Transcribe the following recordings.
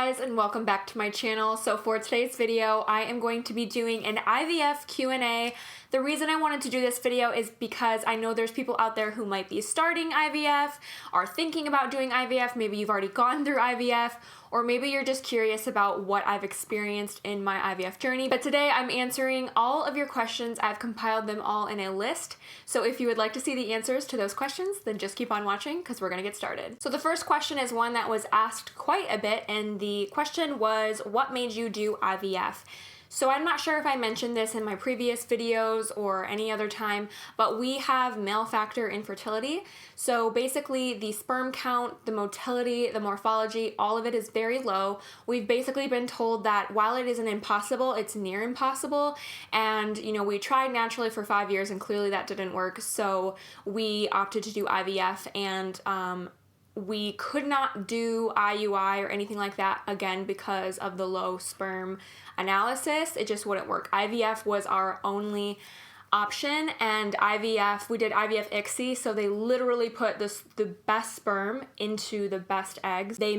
guys, and welcome back to my channel. So for today's video, I am going to be doing an IVF Q&A. The reason I wanted to do this video is because I know there's people out there who might be starting IVF, are thinking about doing IVF, maybe you've already gone through IVF, or maybe you're just curious about what I've experienced in my IVF journey. But today I'm answering all of your questions. I've compiled them all in a list. So if you would like to see the answers to those questions, then just keep on watching because we're gonna get started. So the first question is one that was asked quite a bit, and the question was, what made you do IVF? So I'm not sure if I mentioned this in my previous videos or any other time, but we have male factor infertility. So basically the sperm count, the motility, the morphology, all of it is very low. We've basically been told that while it isn't impossible, it's near impossible. And we tried naturally for 5 years and clearly that didn't work. So we opted to do IVF, and we could not do IUI or anything like that again because of the low sperm analysis. It just wouldn't work. IVF was our only option, and we did IVF ICSI, so they literally put the best sperm into the best eggs. They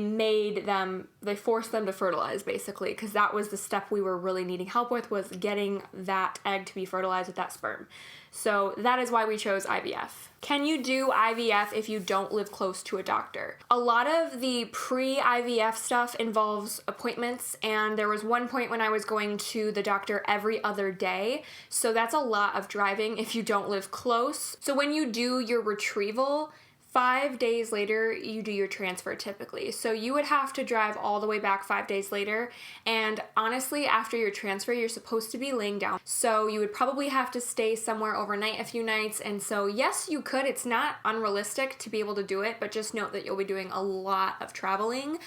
forced them to fertilize basically, because that was the step we were really needing help with, was getting that egg to be fertilized with that sperm. So that is why we chose IVF. Can you do IVF if you don't live close to a doctor? A lot of the pre-IVF stuff involves appointments, and there was one point when I was going to the doctor every other day, so that's a lot of driving if you don't live close. So when you do your retrieval, 5 days later, you do your transfer typically. So you would have to drive all the way back 5 days later. And honestly, after your transfer, you're supposed to be laying down. So you would probably have to stay somewhere overnight a few nights. And so yes, you could. It's not unrealistic to be able to do it, but just note that you'll be doing a lot of traveling.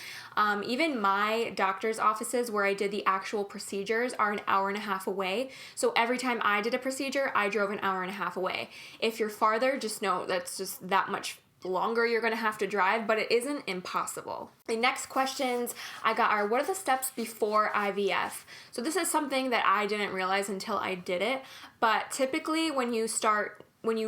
Even my doctor's offices where I did the actual procedures are an hour and a half away. So every time I did a procedure, I drove an hour and a half away. If you're farther, just know that's just that much longer you're going to have to drive, but it isn't impossible. The next questions I got are, what are the steps before IVF? So this is something that I didn't realize until I did it, but typically when you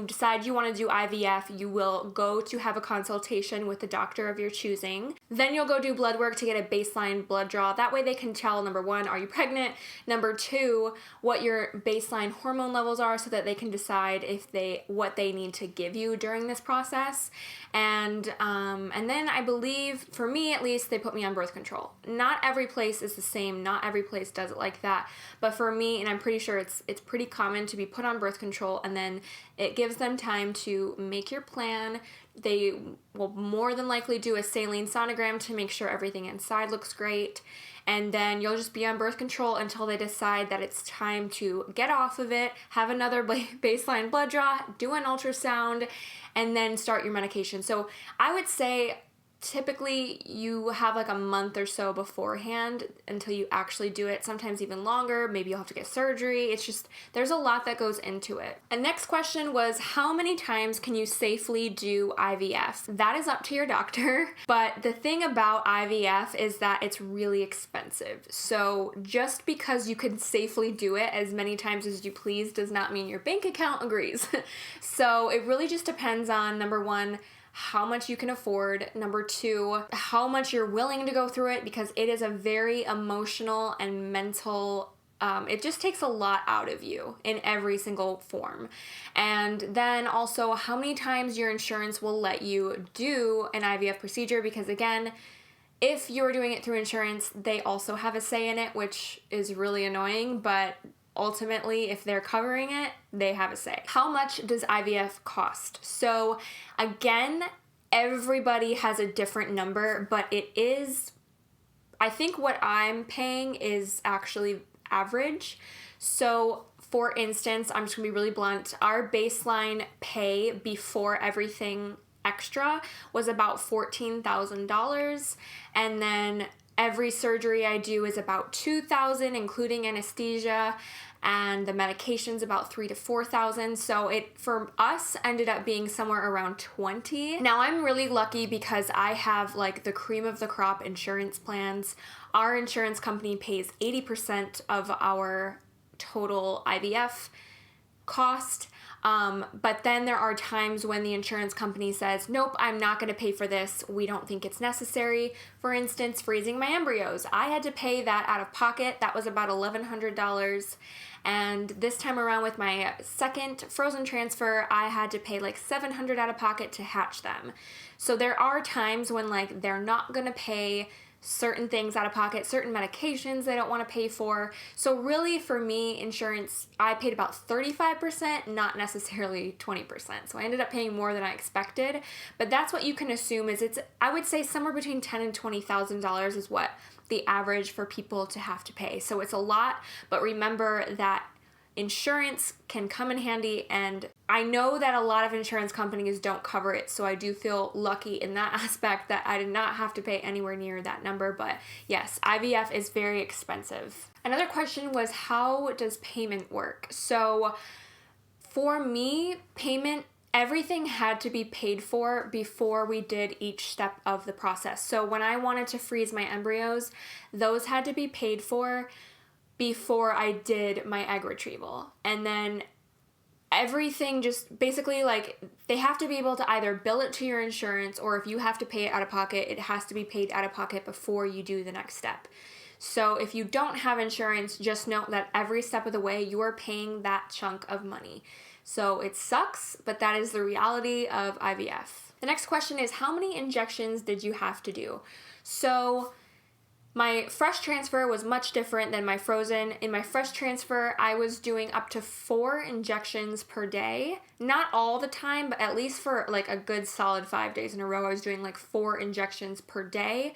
decide you want to do IVF, you will go to have a consultation with the doctor of your choosing. Then you'll go do blood work to get a baseline blood draw. That way they can tell, number one, are you pregnant? Number two, what your baseline hormone levels are, so that they can decide what they need to give you during this process. And then I believe, for me at least, they put me on birth control. Not every place is the same. Not every place does it like that. But for me, and I'm pretty sure it's pretty common to be put on birth control, and then it gives them time to make your plan. They will more than likely do a saline sonogram to make sure everything inside looks great. And then you'll just be on birth control until they decide that it's time to get off of it, have another baseline blood draw, do an ultrasound, and then start your medication. So I would say typically you have like a month or so beforehand until you actually do it, sometimes even longer. Maybe you'll have to get surgery. It's just, there's a lot that goes into it. And next question was, how many times can you safely do IVF? That is up to your doctor, but the thing about IVF is that it's really expensive. So just because you can safely do it as many times as you please does not mean your bank account agrees. So it really just depends on, number one, how much you can afford. Number two, how much you're willing to go through it, because it is a very emotional and mental, it just takes a lot out of you in every single form. And then also how many times your insurance will let you do an IVF procedure, because again, if you're doing it through insurance, they also have a say in it, which is really annoying, but ultimately, if they're covering it, they have a say. How much does IVF cost? So again, everybody has a different number, but I think what I'm paying is actually average. So for instance, I'm just gonna be really blunt, our baseline pay before everything extra was about $14,000, and then every surgery I do is about $2,000, including anesthesia, and the medication's about $3,000 to $4,000. So it, for us, ended up being somewhere around $20,000. Now I'm really lucky because I have like the cream of the crop insurance plans. Our insurance company pays 80% of our total IVF cost. But then there are times when the insurance company says, nope, I'm not going to pay for this. We don't think it's necessary. For instance, freezing my embryos. I had to pay that out of pocket. That was about $1,100. And this time around with my second frozen transfer, I had to pay like $700 out of pocket to hatch them. So there are times when like they're not going to pay certain things out of pocket, certain medications they don't want to pay for. So really for me, insurance, I paid about 35%, not necessarily 20%. So I ended up paying more than I expected, but that's what you can assume is I would say somewhere between $10,000 and $20,000 is what the average for people to have to pay. So it's a lot, but remember that insurance can come in handy, and I know that a lot of insurance companies don't cover it, so I do feel lucky in that aspect that I did not have to pay anywhere near that number. But yes, IVF is very expensive. Another question was, how does payment work? So for me, everything had to be paid for before we did each step of the process. So when I wanted to freeze my embryos, those had to be paid for before I did my egg retrieval. And then everything just basically like they have to be able to either bill it to your insurance, or if you have to pay it out of pocket, it has to be paid out of pocket before you do the next step. So if you don't have insurance, just note that every step of the way you are paying that chunk of money. So it sucks, but that is the reality of IVF. The next question is, how many injections did you have to do? So my fresh transfer was much different than my frozen. In my fresh transfer, I was doing up to 4 injections per day. Not all the time, but at least for like a good solid 5 days in a row, I was doing like 4 injections per day.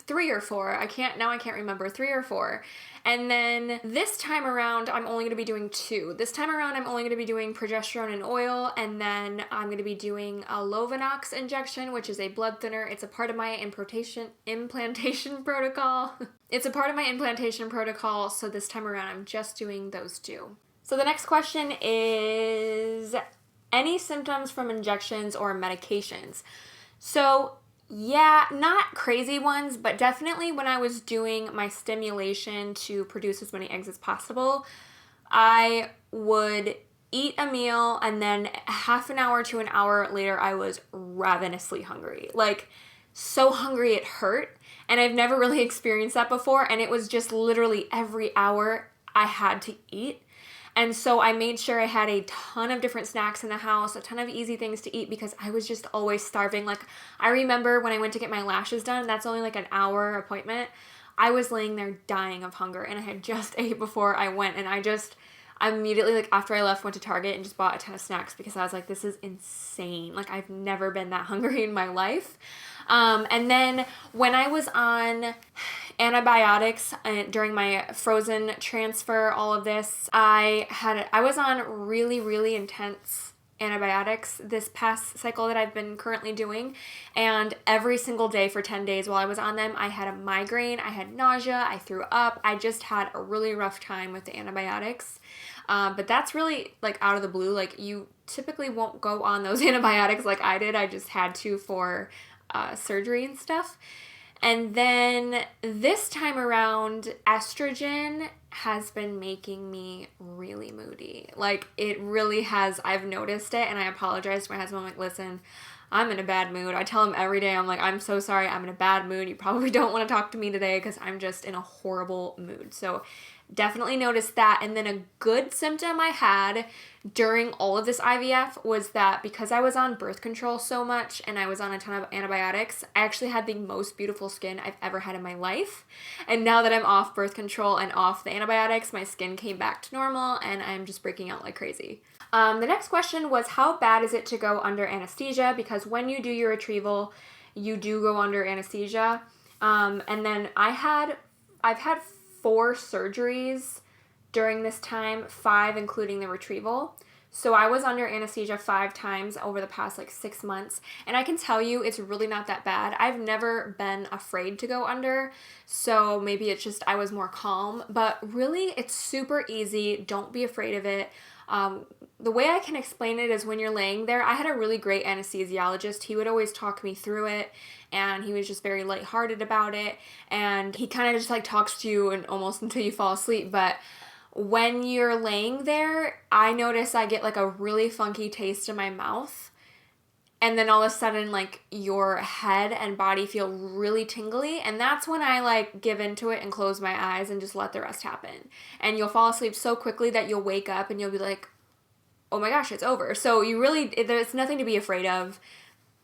3 or 4. I can't remember, 3 or 4. And then this time around, I'm only going to be doing 2. This time around, I'm only going to be doing progesterone and oil, and then I'm going to be doing a Lovenox injection, which is a blood thinner. It's a part of my implantation protocol. It's a part of my implantation protocol, so this time around, I'm just doing those 2. So the next question is, any symptoms from injections or medications? So yeah, not crazy ones, but definitely when I was doing my stimulation to produce as many eggs as possible, I would eat a meal and then half an hour to an hour later, I was ravenously hungry. Like, so hungry it hurt. And I've never really experienced that before. And it was just literally every hour I had to eat. And so I made sure I had a ton of different snacks in the house, a ton of easy things to eat, because I was just always starving. Like, I remember when I went to get my lashes done, that's only like an hour appointment. I was laying there dying of hunger, and I had just ate before I went, and I immediately, like after I left, went to Target and just bought a ton of snacks because I was like, this is insane. Like, I've never been that hungry in my life. And then when I was on antibiotics during my frozen transfer, all of this, I was on really, really intense antibiotics this past cycle that I've been currently doing, and every single day for 10 days while I was on them, I had a migraine, I had nausea, I threw up, I just had a really rough time with the antibiotics. But that's really like out of the blue. Like, you typically won't go on those antibiotics like I did. I just had to for surgery and stuff. And then this time around, estrogen has been making me really moody. Like, it really has. I've noticed it, and I apologize to my husband. I'm like, listen, I'm in a bad mood. I tell him every day, I'm like, I'm so sorry, I'm in a bad mood. You probably don't want to talk to me today because I'm just in a horrible mood. So definitely noticed that. And then a good symptom I had during all of this IVF was that because I was on birth control so much and I was on a ton of antibiotics, I actually had the most beautiful skin I've ever had in my life. And now that I'm off birth control and off the antibiotics, my skin came back to normal and I'm just breaking out like crazy. The next question was, how bad is it to go under anesthesia? Because when you do your retrieval, you do go under anesthesia. And then I've had 4 surgeries during this time, 5 including the retrieval. So I was under anesthesia 5 times over the past like 6 months. And I can tell you it's really not that bad. I've never been afraid to go under. So maybe it's just I was more calm. But really, it's super easy. Don't be afraid of it. The way I can explain it is when you're laying there, I had a really great anesthesiologist. He would always talk me through it, and he was just very lighthearted about it. And he kind of just like talks to you and almost until you fall asleep. But when you're laying there, I notice I get like a really funky taste in my mouth. And then all of a sudden, like, your head and body feel really tingly. And that's when I, like, give into it and close my eyes and just let the rest happen. And you'll fall asleep so quickly that you'll wake up and you'll be like, oh my gosh, it's over. So there's nothing to be afraid of.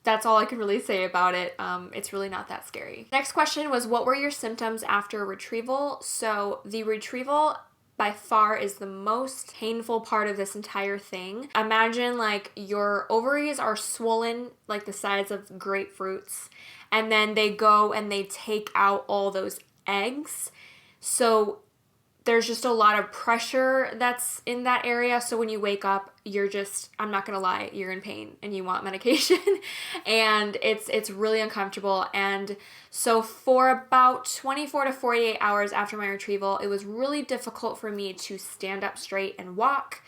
That's all I can really say about it. It's really not that scary. Next question was, what were your symptoms after retrieval? So the retrieval by far is the most painful part of this entire thing. Imagine like your ovaries are swollen like the size of grapefruits, and then they go and they take out all those eggs. So there's just a lot of pressure that's in that area. So when you wake up, I'm not gonna lie, you're in pain and you want medication and it's really uncomfortable. And so for about 24 to 48 hours after my retrieval, it was really difficult for me to stand up straight and walk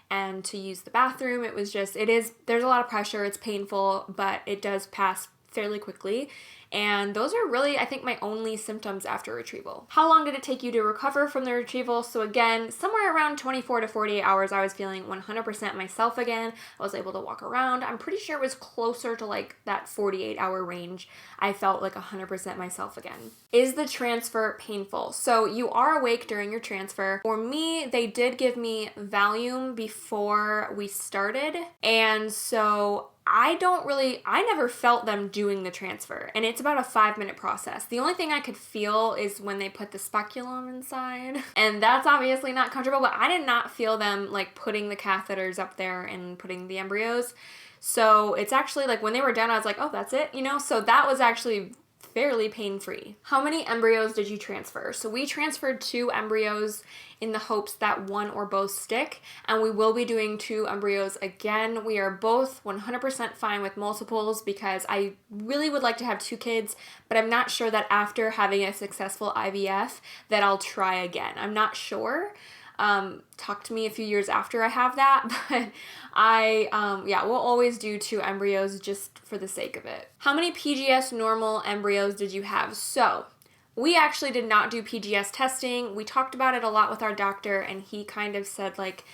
and to use the bathroom. There's a lot of pressure, it's painful, but it does pass fairly quickly. And those are really, I think, my only symptoms after retrieval. How long did it take you to recover from the retrieval? So again, somewhere around 24 to 48 hours, I was feeling 100% myself again. I was able to walk around. I'm pretty sure it was closer to like that 48-hour range. I felt like 100% myself again. Is the transfer painful? So you are awake during your transfer. For me, they did give me Valium before we started. And so I never felt them doing the transfer, and it's about a 5-minute process. The only thing I could feel is when they put the speculum inside, and that's obviously not comfortable, but I did not feel them like putting the catheters up there and putting the embryos. So it's actually like when they were done, I was like, oh, that's it, so that was actually fairly pain-free. How many embryos did you transfer? So we transferred 2 embryos in the hopes that one or both stick, and we will be doing 2 embryos again. We are both 100% fine with multiples because I really would like to have 2 kids, but I'm not sure that after having a successful IVF that I'll try again. I'm not sure. Talk to me a few years after I have that, but we'll always do 2 embryos just for the sake of it. How many PGS normal embryos did you have? So we actually did not do PGS testing. We talked about it a lot with our doctor, and he kind of said like,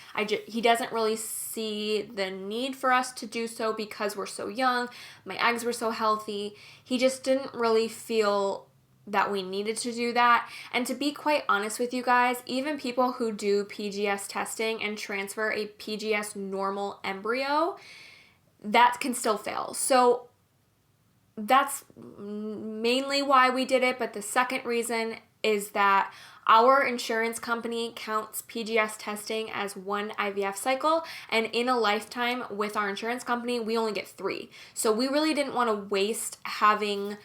he doesn't really see the need for us to do so because we're so young. My eggs were so healthy. He just didn't really feel that we needed to do that. And to be quite honest with you guys, even people who do PGS testing and transfer a PGS normal embryo, that can still fail. So that's mainly why we did it. But the second reason is that our insurance company counts PGS testing as 1 IVF cycle, and in a lifetime with our insurance company, we only get 3. So we really didn't want to waste having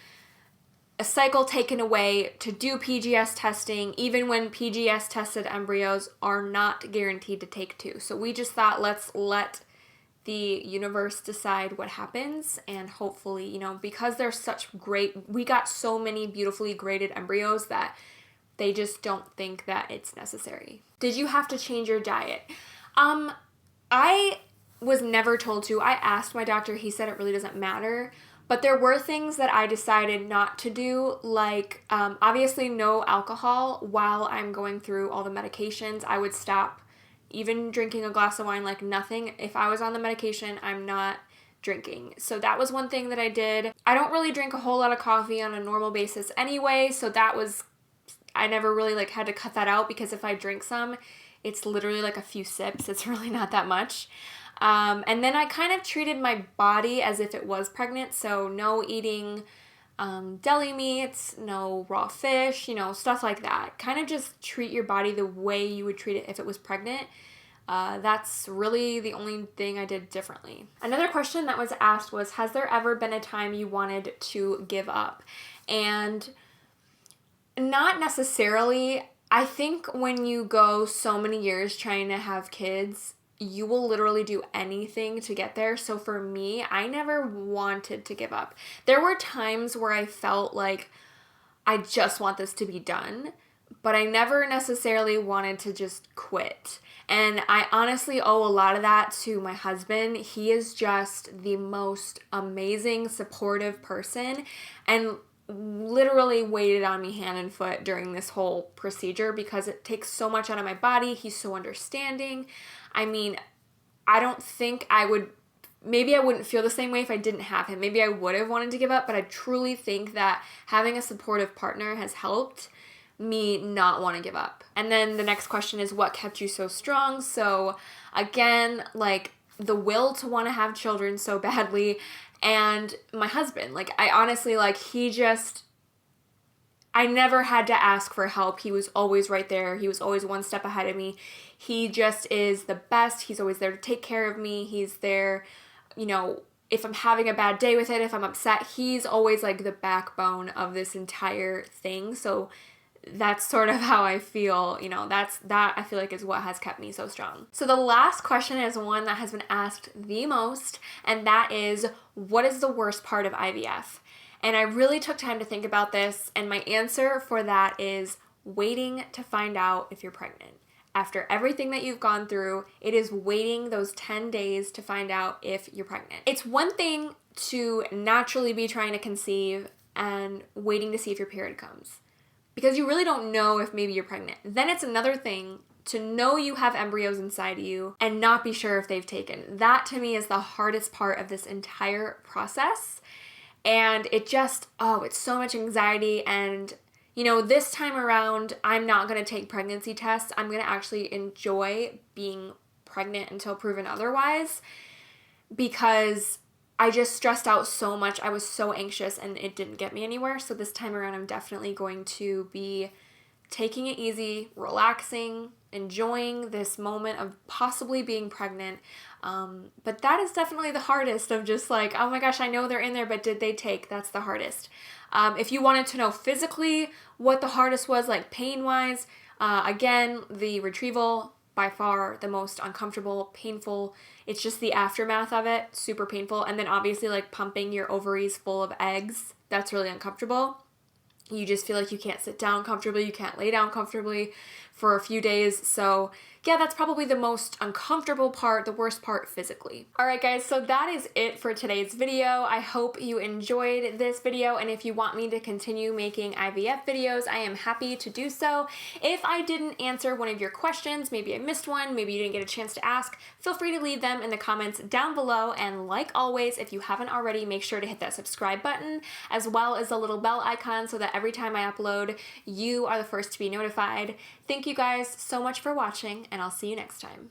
a cycle taken away to do PGS testing, even when PGS tested embryos are not guaranteed to take 2. So we just thought, let's let the universe decide what happens, and hopefully, because they're we got so many beautifully graded embryos that they just don't think that it's necessary. Did you have to change your diet? I was never told to. I asked my doctor, he said it really doesn't matter. But there were things that I decided not to do, like obviously no alcohol while I'm going through all the medications. I would stop even drinking a glass of wine, like nothing. If I was on the medication, I'm not drinking. So that was one thing that I did. I don't really drink a whole lot of coffee on a normal basis anyway, so I never really had to cut that out, because if I drink some, it's literally like a few sips. It's really not that much. And then I kind of treated my body as if it was pregnant, so no eating deli meats, no raw fish, stuff like that. Kind of just treat your body the way you would treat it if it was pregnant. That's really the only thing I did differently. Another question that was asked was, has there ever been a time you wanted to give up? And not necessarily. I think when you go so many years trying to have kids, you will literally do anything to get there. So for me, I never wanted to give up. There were times where I felt like I just want this to be done, but I never necessarily wanted to just quit. And I honestly owe a lot of that to my husband. He is just the most amazing, supportive person. And literally waited on me hand and foot during this whole procedure because it takes so much out of my body. He's so understanding. I mean, I don't think maybe I wouldn't feel the same way if I didn't have him. Maybe I would have wanted to give up, but I truly think that having a supportive partner has helped me not want to give up. And then the next question is, what kept you so strong? So again, like the will to want to have children so badly, and my husband, like I honestly, like I never had to ask for help. He was always right there. He was always one step ahead of me. He just is the best. He's always there to take care of me. He's there, you know, if I'm having a bad day with it, if I'm upset, he's always like the backbone of this entire thing. So that's sort of how I feel, you know, that I feel like is what has kept me so strong. So the last question is one that has been asked the most, and that is, what is the worst part of IVF? And I really took time to think about this, and my answer for that is waiting to find out if you're pregnant. After everything that you've gone through, it is waiting those 10 days to find out if you're pregnant. It's one thing to naturally be trying to conceive and waiting to see if your period comes, because you really don't know if maybe you're pregnant. Then it's another thing to know you have embryos inside you and not be sure if they've taken. That to me is the hardest part of this entire process. And it just, it's so much anxiety. And, you know, this time around, I'm not going to take pregnancy tests. I'm going to actually enjoy being pregnant until proven otherwise, because I just stressed out so much. I was so anxious and it didn't get me anywhere. So this time around, I'm definitely going to be taking it easy, relaxing, enjoying this moment of possibly being pregnant. But that is definitely the hardest, of just like, oh my gosh, I know they're in there, but did they take? That's the hardest. If you wanted to know physically what the hardest was, like pain-wise, again, the retrieval, by far the most uncomfortable, painful. It's just the aftermath of it, super painful. And then obviously like pumping your ovaries full of eggs, that's really uncomfortable. You just feel like you can't sit down comfortably, you can't lay down comfortably for a few days. So yeah, that's probably the most uncomfortable part, the worst part physically. All right, guys, so that is it for today's video. I hope you enjoyed this video, and if you want me to continue making IVF videos, I am happy to do so. If I didn't answer one of your questions, maybe I missed one, maybe you didn't get a chance to ask, feel free to leave them in the comments down below. And like always, if you haven't already, make sure to hit that subscribe button as well as the little bell icon so that every time I upload, you are the first to be notified. Thank you guys so much for watching, and I'll see you next time.